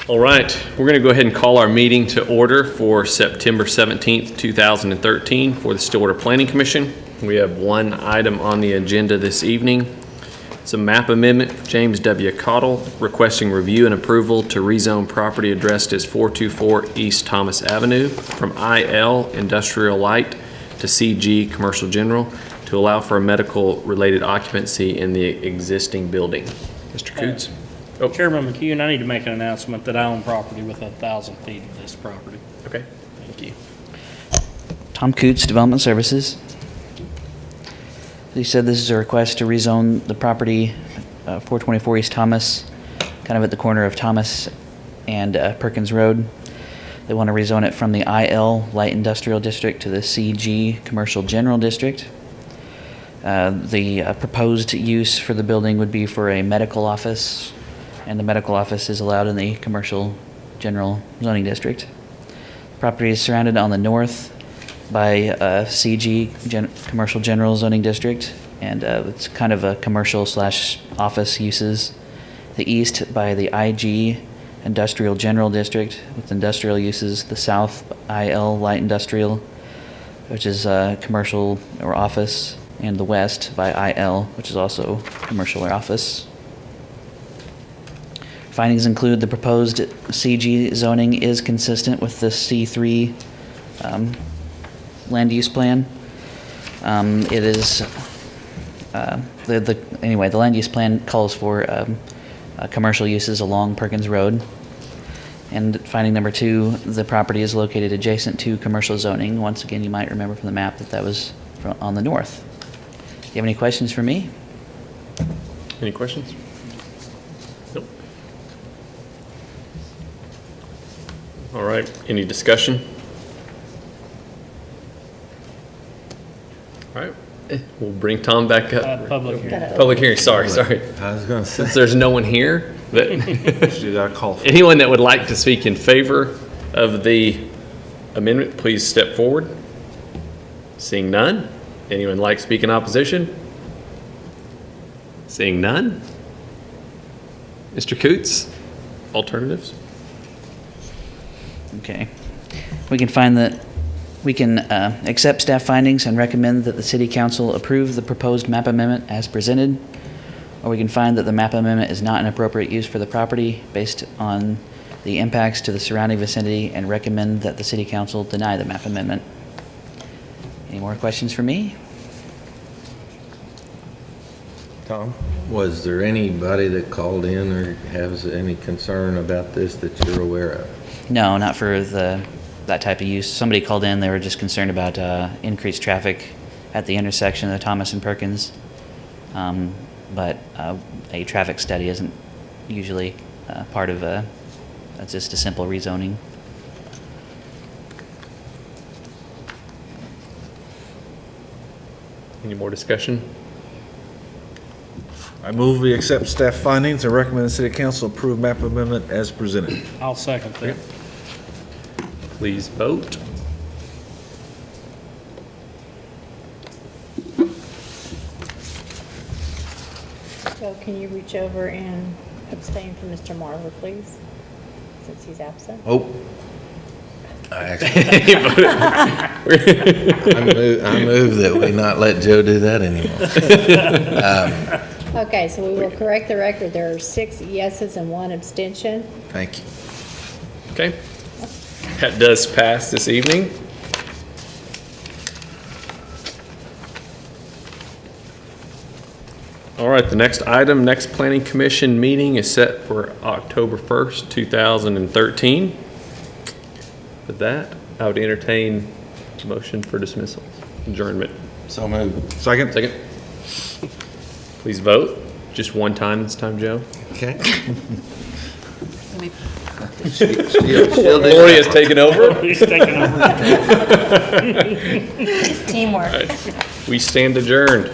All right, we're going to go ahead and call our meeting to order for September 17th, 2013 for the Stillwater Planning Commission. We have one item on the agenda this evening. It's a map amendment. James W. Cottle requesting review and approval to rezone property addressed as 424 East Thomas Avenue from IL Industrial Light to CG Commercial General to allow for a medical-related occupancy in the existing building. Mr. Coots? Oh. Chairman McCune, I need to make an announcement that I own property within 1,000 feet of this property. Okay, thank you. Tom Coots, Development Services. He said this is a request to rezone the property 424 East Thomas, kind of at the corner of Thomas and Perkins Road. They want to rezone it from the IL Light Industrial District to the CG Commercial General District. The proposed use for the building would be for a medical office, and the medical office is allowed in the Commercial General Zoning District. The property is surrounded on the north by Commercial General Zoning District, and it's kind of a commercial/office uses. The east by the IG Industrial General District with industrial uses. The south IL Light Industrial, which is commercial or office, and the west by IL, which is also commercial or office. Findings include the proposed CG zoning is consistent with the C3 land use plan. It is the land use plan calls for commercial uses along Perkins Road. And finding number 2, the property is located adjacent to commercial zoning. Once again, you might remember from the map that was on the north. Do you have any questions for me? Any questions? Nope. All right, any discussion? All right, we'll bring Tom back up. Public hearing. Public hearing, sorry. I was going to say, Since there's no one here, that you got to call for anyone that would like to speak in favor of the amendment, please step forward. Seeing none. Anyone like to speak in opposition? Seeing none. Mr. Coots, alternatives? Okay. We can accept staff findings and recommend that the City Council approve the proposed map amendment as presented, or we can find that the map amendment is not an appropriate use for the property based on the impacts to the surrounding vicinity and recommend that the City Council deny the map amendment. Any more questions for me? Tom. Was there anybody that called in or has any concern about this that you're aware of? No, not for that type of use. Somebody called in, they were just concerned about increased traffic at the intersection of Thomas and Perkins. But a traffic study isn't usually part of that's just a simple rezoning. Any more discussion? I move we accept staff findings and recommend the City Council approve map amendment as presented. I'll second that. Please vote. So can you reach over and abstain from Mr. Marler, please, since he's absent? Oh. I move that we not let Joe do that anymore. Okay, so we will correct the record. There are 6 yeses and 1 abstention. Thank you. Okay. That does pass this evening. All right, the next Planning Commission meeting is set for October 1st, 2013. With that, I would entertain a motion for dismissal, adjournment. So moved. Second? Second. Please vote. Just one time this time, Joe. Okay. Lori has taken over. He's taking over. Teamwork. We stand adjourned.